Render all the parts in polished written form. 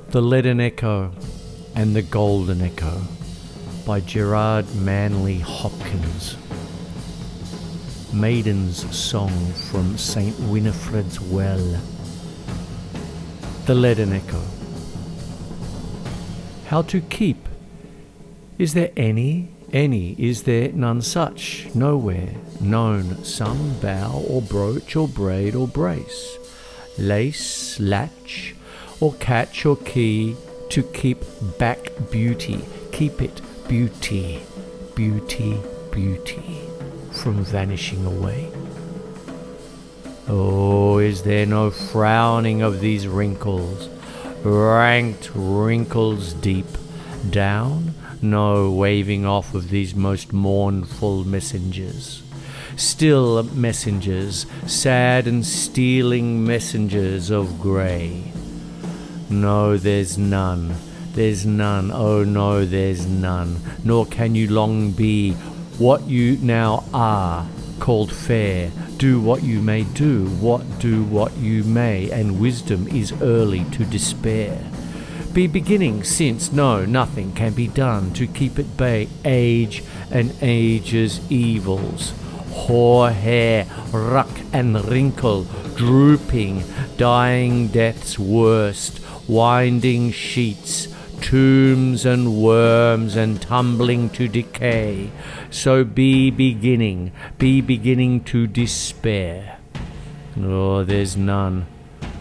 The Leaden Echo and the Golden Echo by Gerard Manley Hopkins. Maiden's Song from St. Winifred's Well. The Leaden Echo. How to keep? Is there any? Is there none such? Nowhere known some bow or brooch or braid or brace, lace, latch, or catch or key to keep back beauty. Keep it beauty, beauty, beauty from vanishing away. Oh, is there no frowning of these wrinkles, ranked wrinkles deep down? No waving off of these most mournful messengers, still messengers, sad and stealing messengers of grey. No, there's none, oh no, there's none, nor can you long be what you now are, called fair. Do what you may do what you may, and wisdom is early to despair. Be beginning, since nothing can be done to keep at bay age and age's evils. Hoar hair, ruck and wrinkle, drooping, dying death's worst, winding sheets, tombs and worms and tumbling to decay. So be beginning to despair. Oh, there's none.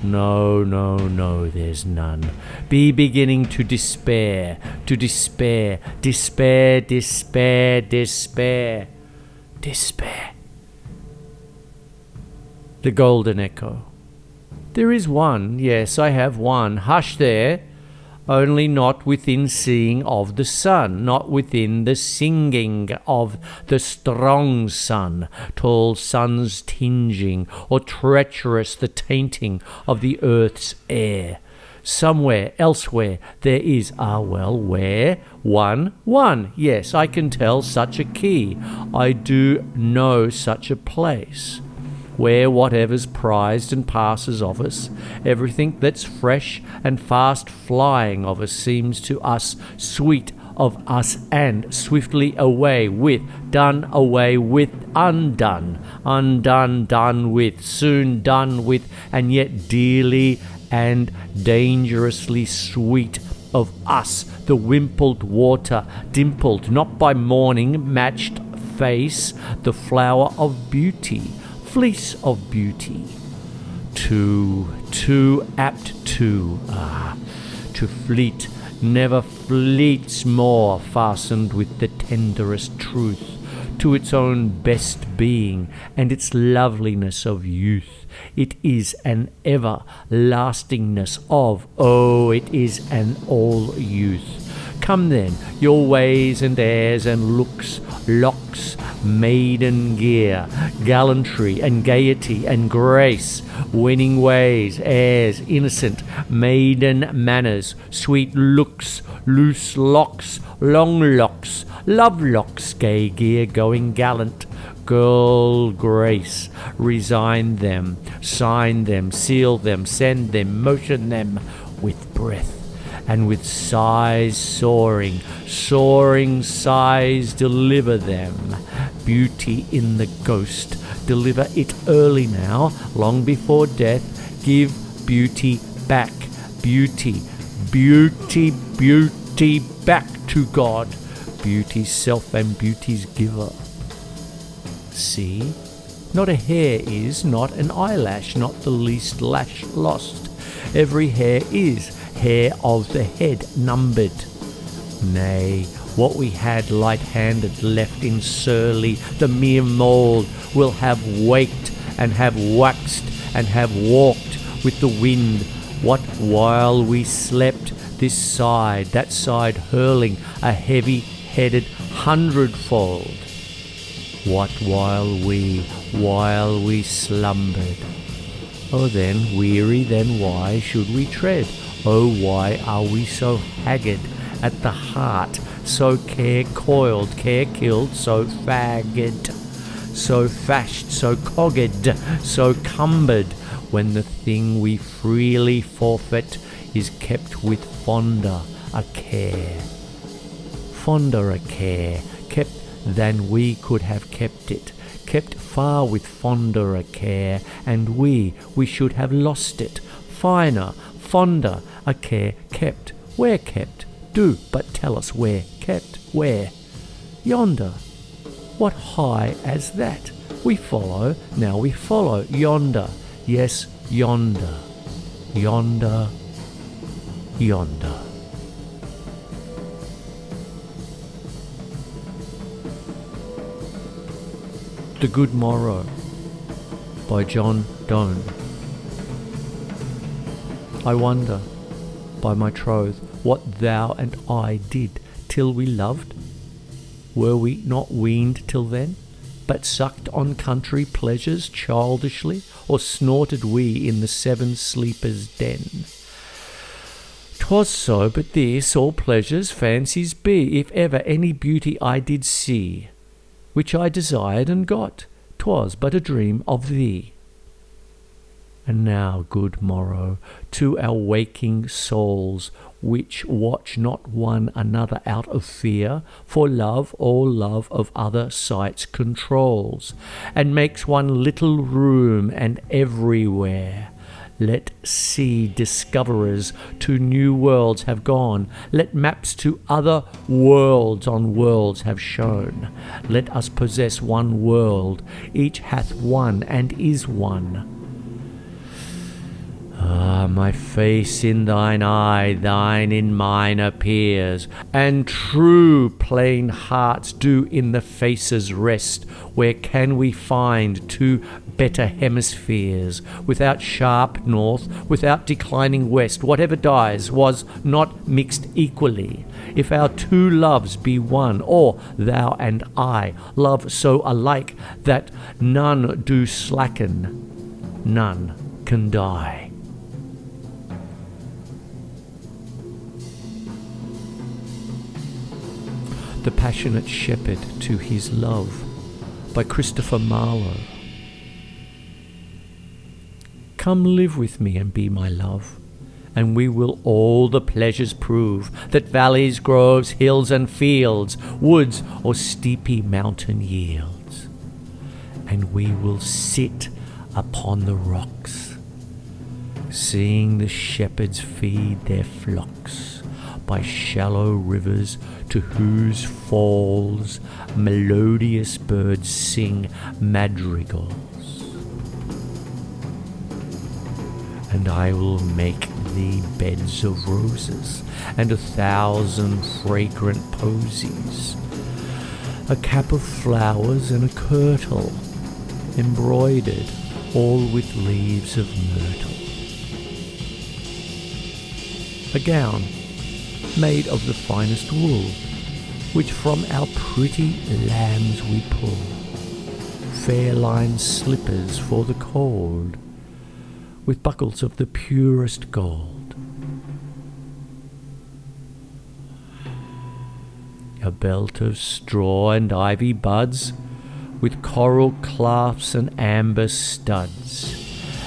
No, there's none. Be beginning to despair, despair. The Golden Echo. There is one, yes, I have one. Hush there, only not within seeing of the sun, not within the singing of the strong sun, tall sun's tinging, or treacherous the tainting of the earth's air. Somewhere, elsewhere, there is, where? One, yes, I can tell such a key. I do know such a place, where whatever's prized and passes of us, everything that's fresh and fast flying of us seems to us sweet of us, and swiftly away with, done away with, undone, done with, soon done with, and yet dearly and dangerously sweet of us, the wimpled water, dimpled not by morning matched face, the flower of beauty, fleece of beauty, too apt to fleet, never fleets more, fastened with the tenderest truth to its own best being and its loveliness of youth. It is an everlastingness of, it is an all youth. Come then, your ways and airs and looks, locks, maiden gear, gallantry and gaiety and grace, winning ways, airs, innocent, maiden manners, sweet looks, loose locks, long locks, love locks, gay gear, going gallant, girl grace, resign them, sign them, seal them, send them, motion them with breath. And with sighs soaring sighs, deliver them. Beauty in the ghost, deliver it early now, long before death. Give beauty back, beauty back to God, beauty's self and beauty's giver. See, not a hair is, not an eyelash, not the least lash lost. Every hair is hair of the head numbered. Nay, what we had light-handed left in surly, the mere mould, will have waked and have waxed and have walked with the wind. What while we slept, this side, that side, hurling a heavy-headed hundredfold. What while we slumbered. Oh then, weary, then why should we tread? Oh, why are we so haggard at the heart, so care-coiled, care-killed, so fagged, so fashed, so cogged, so cumbered? when the thing we freely forfeit is kept with fonder a care. Fonder a care, kept than we could have kept it, kept far with fonder a care, and we should have lost it. Finer, fonder a care kept, where kept? Do but tell us where kept, where? Yonder. What high as that? We follow, now we follow, yonder, yes, yonder, yonder, yonder. The Good-Morrow by DONNE. I wonder, by my troth, what thou and I did till we loved. Were we not weaned till then, but sucked on country pleasures childishly, or snorted we in the seven sleepers' den? 'Twas so, but this, all pleasures, fancies be, if ever any beauty I did see, which I desired and got, 'twas but a dream of thee. And now, Good-Morrow, to our waking souls, which watch not one another out of fear, for love all love of other sights controls, and makes one little room and everywhere. Let sea discoverers to new worlds have gone, let maps to other worlds on worlds have shown. Let us possess one world, each hath one and is one. Ah, my face in thine eye, thine in mine appears, and true plain hearts do in the faces rest. Where can we find two better hemispheres, without sharp north, without declining west? Whatever dies was not mixed equally. If our two loves be one, or thou and I love so alike that none do slacken, none can die. The Passionate Shepherd to His Love by Christopher Marlowe. Come live with me and be my love, and we will all the pleasures prove that valleys, groves, hills and fields, woods or steepy mountain yields. And we will sit upon the rocks, seeing the shepherds feed their flocks by shallow rivers, to whose falls melodious birds sing madrigals. And I will make thee beds of roses, and 1,000 fragrant posies, a cap of flowers and a kirtle, embroidered all with leaves of myrtle. A gown made of the finest wool, which from our pretty lambs we pull, fair-lined slippers for the cold, with buckles of the purest gold, a belt of straw and ivy buds, with coral clasps and amber studs.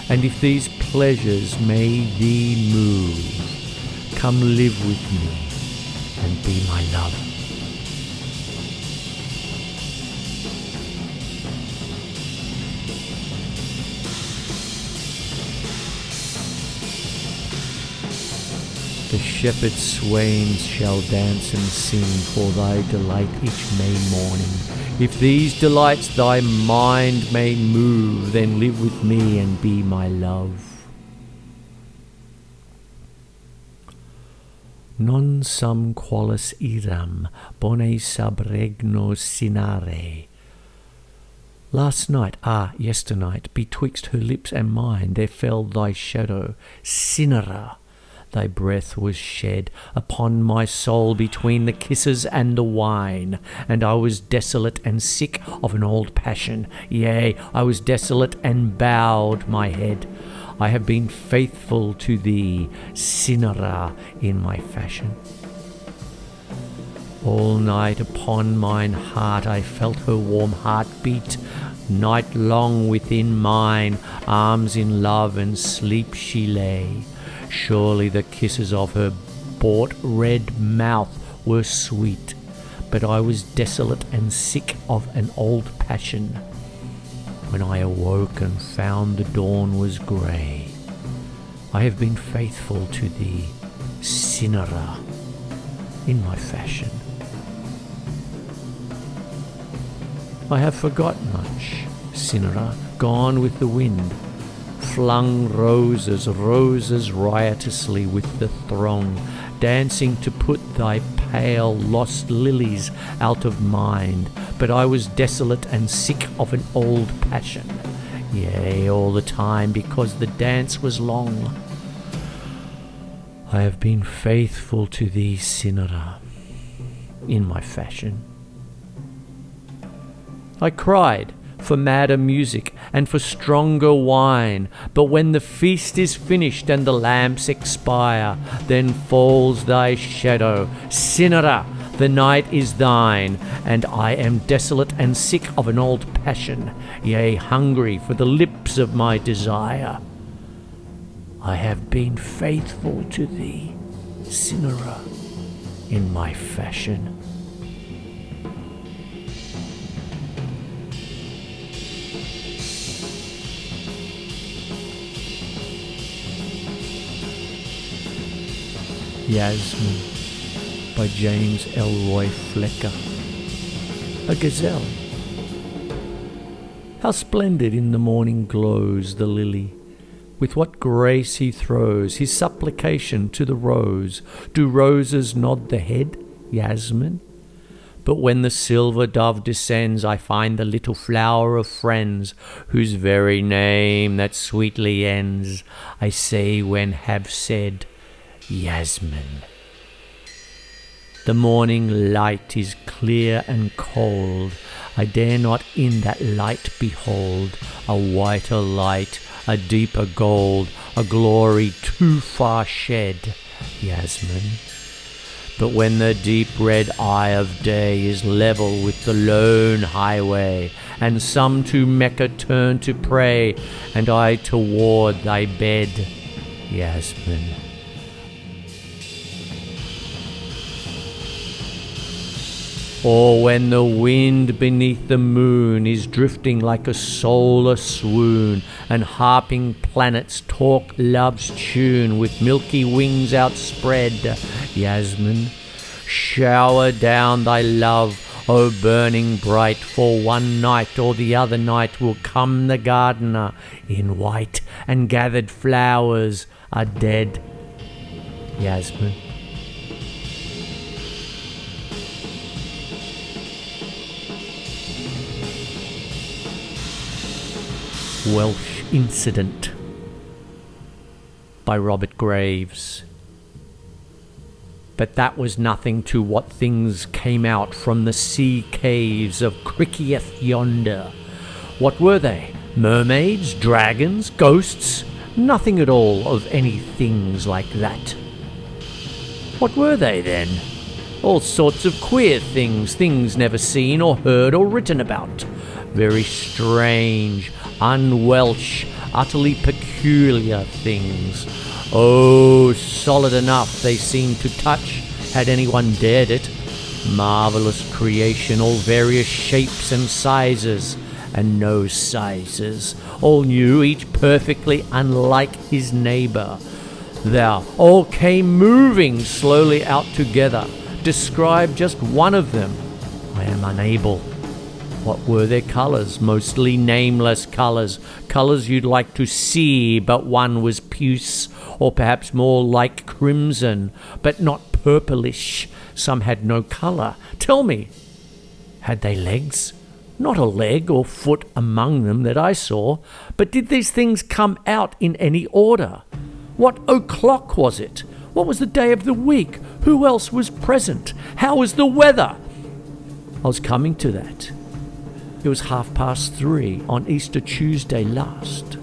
And if these pleasures may thee move, come live with me and be my love. The shepherd swains shall dance and sing for thy delight each May morning. If these delights thy mind may move, then live with me and be my love. Non sum qualis iram bone sub regno sinare. Last night, yesternight, betwixt her lips and mine there fell thy shadow, Cinera. Thy breath was shed upon my soul between the kisses and the wine, and I was desolate and sick of an old passion. Yea, I was desolate and bowed my head. I have been faithful to thee, Cinera, in my fashion. All night upon mine heart I felt her warm heart beat, Night long within mine arms in love and sleep she lay. Surely the kisses of her bought red mouth were sweet, but I was desolate and sick of an old passion. When I awoke and found the dawn was grey, I have been faithful to thee, Cinera, in my fashion. I have forgot much, Cinera, gone with the wind, flung roses, roses riotously with the throng, dancing to put thy pale lost lilies out of mind. But I was desolate and sick of an old passion, yea, all the time, because the dance was long. I have been faithful to thee, Cinera, in my fashion. I cried for madder music and for stronger wine, but when the feast is finished and the lamps expire, then falls thy shadow, Cinera, the night is thine, and I am desolate and sick of an old passion, yea, hungry for the lips of my desire. I have been faithful to thee, Cinera, in my fashion. Yasmin by James Elroy Flecker. A gazelle. How splendid in the morning glows the lily, with what grace he throws his supplication to the rose. Do roses nod the head, Yasmin? But when the silver dove descends, I find the little flower of friends, whose very name that sweetly ends, I say when have said, Yasmin. The morning light is clear and cold. I dare not in that light behold a whiter light, a deeper gold, a glory too far shed, Yasmin. But when the deep red eye of day is level with the lone highway, and some to Mecca turn to pray, and I toward thy bed, Yasmin. Or when the wind beneath the moon is drifting like a soul aswoon, and harping planets talk love's tune with milky wings outspread, Yasmin, shower down thy love, O burning bright, for one night or the other night will come the gardener in white, and gathered flowers are dead, Yasmin. Welsh Incident by Robert Graves. But that was nothing to what things came out from the sea caves of Criccieth yonder. What were they? Mermaids? Dragons? Ghosts? Nothing at all of any things like that. What were they then? All sorts of queer things, things never seen or heard or written about. Very strange, un-Welsh, utterly peculiar things. Oh, solid enough they seemed to touch, had anyone dared it. Marvellous creation, all various shapes and sizes, and no sizes. All new, each perfectly unlike his neighbour. There, all came moving slowly out together. Describe just one of them. I am unable. What were their colours? Mostly nameless colours. Colours you'd like to see, but one was puce, or perhaps more like crimson, but not purplish. Some had no colour. Tell me, had they legs? Not a leg or foot among them that I saw, but did these things come out in any order? What o'clock was it? What was the day of the week? Who else was present? How was the weather? I was coming to that. It was 3:30 on Easter Tuesday last.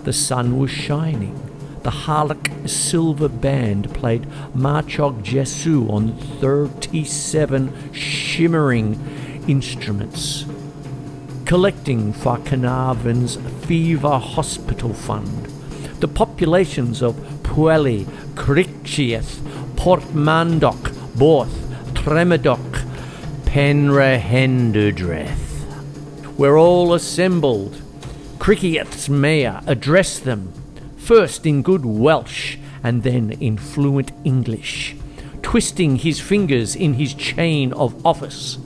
The sun was shining. The Harlech silver band played Marchog Jesu on 37 shimmering instruments. collecting for Carnarvon's Fever Hospital Fund, the populations of Pwllheli, Criccieth, Portmandoc, Borth, Tremedoc, Penrhenndreth, were all assembled. Criccieth's mayor addressed them, first in good Welsh and then in fluent English, twisting his fingers in his chain of office,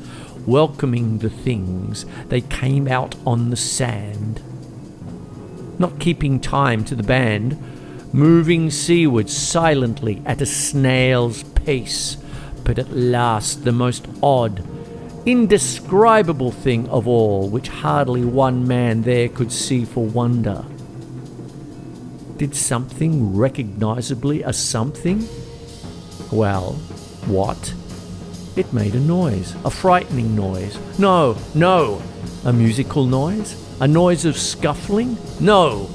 welcoming the things they came out on the sand, not keeping time to the band, moving seaward silently at a snail's pace, but at last the most odd, indescribable thing of all, which hardly one man there could see for wonder. Did something recognizably a something? Well, what? It made a noise, a frightening noise. No, a musical noise? A noise of scuffling? No,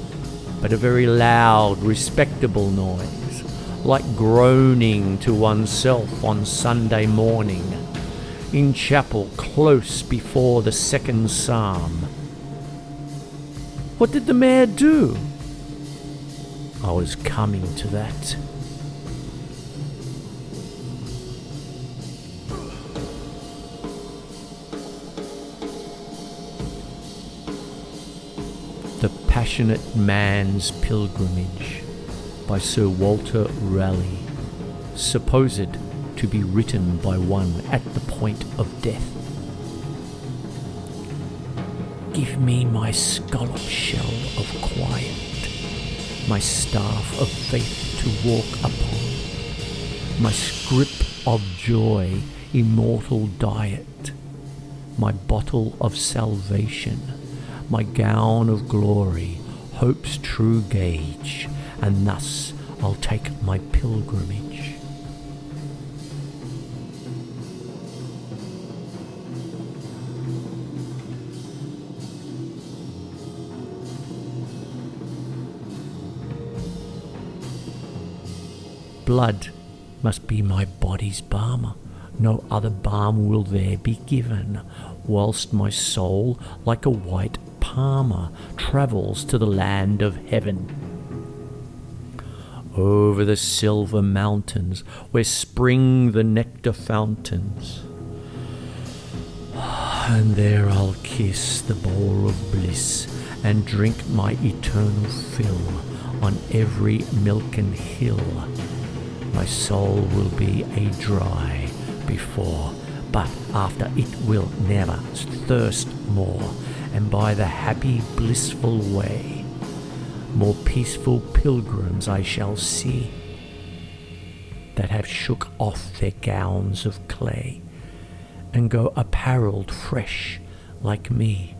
but a very loud, respectable noise, like groaning to oneself on Sunday morning, in chapel close before the second psalm. What did the mayor do? I was coming to that. The Passionate Man's Pilgrimage by Sir Walter Raleigh, supposed to be written by one at the point of death. Give me my scallop shell of quiet, my staff of faith to walk upon, my scrip of joy, immortal diet, my bottle of salvation, my gown of glory, hope's true gauge, and thus I'll take my pilgrimage. Blood must be my body's balm, no other balm will there be given, whilst my soul, like a white palmer, travels to the land of heaven. Over the silver mountains, where spring the nectar fountains, and there I'll kiss the bowl of bliss, and drink my eternal fill on every milken hill. My soul will be a dry before, but after it will never thirst more, and by the happy blissful way, more peaceful pilgrims I shall see, that have shook off their gowns of clay, and go apparelled fresh like me.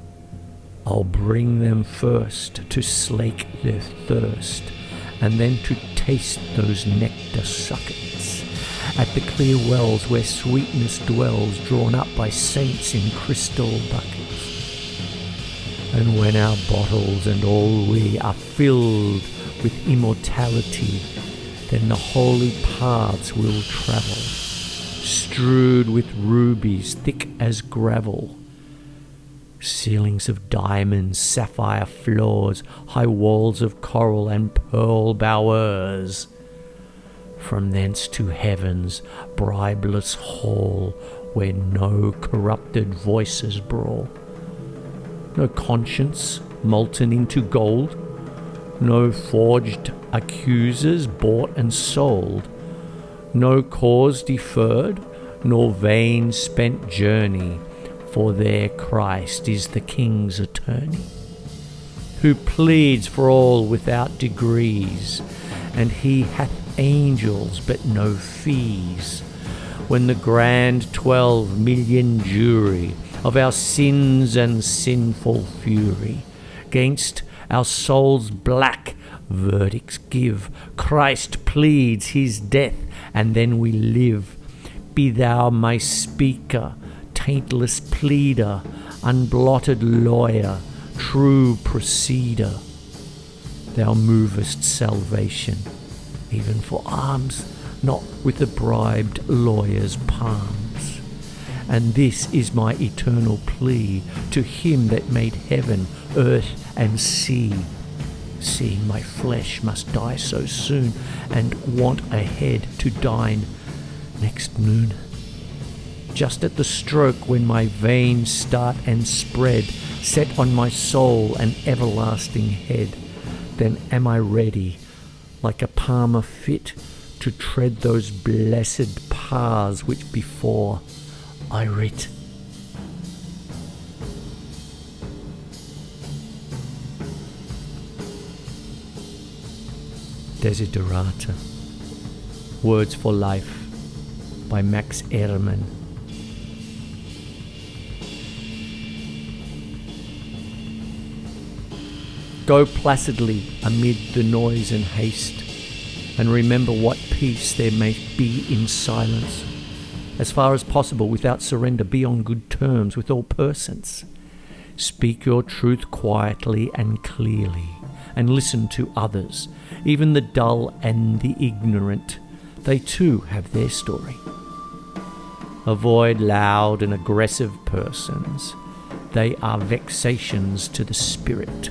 I'll bring them first to slake their thirst, and then to taste those nectar suckets at the clear wells where sweetness dwells, drawn up by saints in crystal buckets. And when our bottles and all we are filled with immortality, then the holy paths we'll travel, strewed with rubies thick as gravel, ceilings of diamonds, sapphire floors, high walls of coral and pearl bowers. From thence to heaven's bribeless hall, where no corrupted voices brawl, no conscience molten into gold, no forged accusers bought and sold, no cause deferred, nor vain spent journey, for there Christ is the King's attorney, who pleads for all without degrees, and he hath angels but no fees, when the grand 12 million jury of our sins and sinful fury 'gainst our souls black verdicts give, Christ pleads his death, and then we live. Be thou my speaker, taintless pleader, unblotted lawyer, true proceeder. Thou movest salvation, even for alms, not with the bribed lawyer's palms. and this is my eternal plea to him that made heaven, earth, and sea. Seeing my flesh must die so soon, and want ahead to dine next noon. Just at the stroke when my veins start and spread, set on my soul an everlasting head, then am I ready, like a palmer fit, to tread those blessed paths which before I writ. Desiderata. Words for Life by Max Ehrmann. Go placidly amid the noise and haste, and remember what peace there may be in silence. As far as possible, without surrender, be on good terms with all persons. Speak your truth quietly and clearly, and listen to others, even the dull and the ignorant. They too have their story. Avoid loud and aggressive persons. They are vexations to the spirit.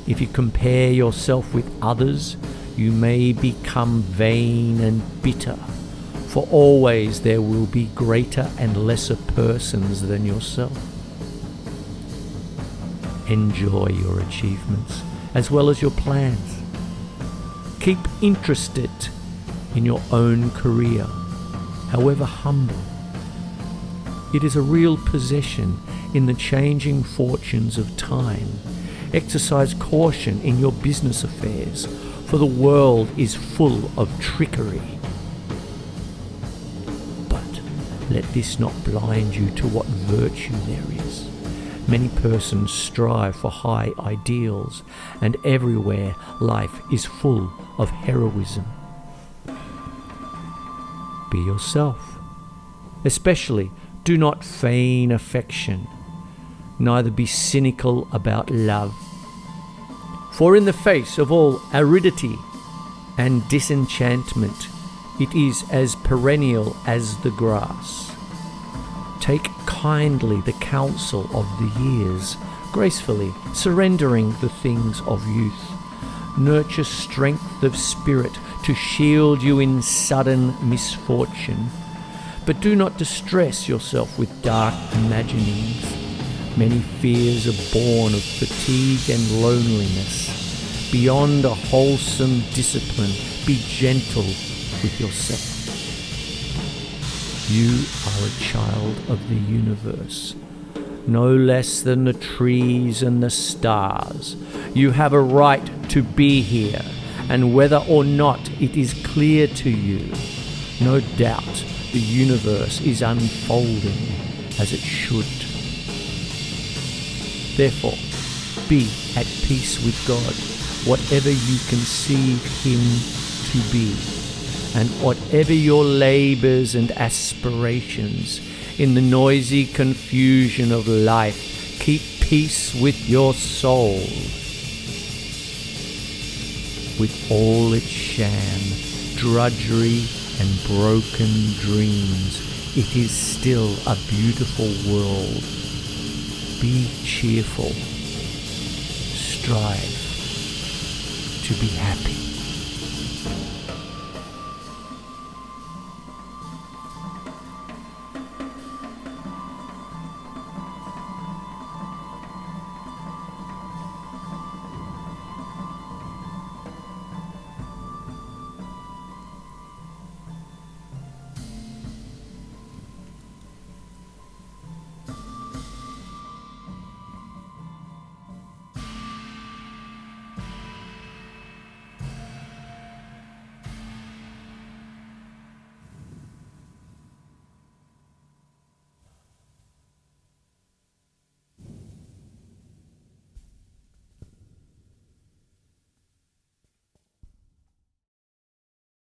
If you compare yourself with others, you may become vain and bitter, for always there will be greater and lesser persons than yourself. Enjoy your achievements as well as your plans. Keep interested in your own career, however humble. It is a real possession in the changing fortunes of time. Exercise caution in your business affairs, for the world is full of trickery. But let this not blind you to what virtue there is. Many persons strive for high ideals, and everywhere life is full of heroism. Be yourself. Especially, do not feign affection, neither be cynical about love. For in the face of all aridity and disenchantment, it is as perennial as the grass. Take kindly the counsel of the years, gracefully surrendering the things of youth. Nurture strength of spirit to shield you in sudden misfortune, but do not distress yourself with dark imaginings. Many fears are born of fatigue and loneliness. Beyond a wholesome discipline, be gentle with yourself. You are a child of the universe, no less than the trees and the stars. You have a right to be here, and whether or not it is clear to you, no doubt the universe is unfolding as it should. Therefore, be at peace with God, whatever you conceive him to be, and whatever your labours and aspirations. In the noisy confusion of life, keep peace with your soul. With all its sham, drudgery, and broken dreams, it is still a beautiful world. Be cheerful. Strive to be happy.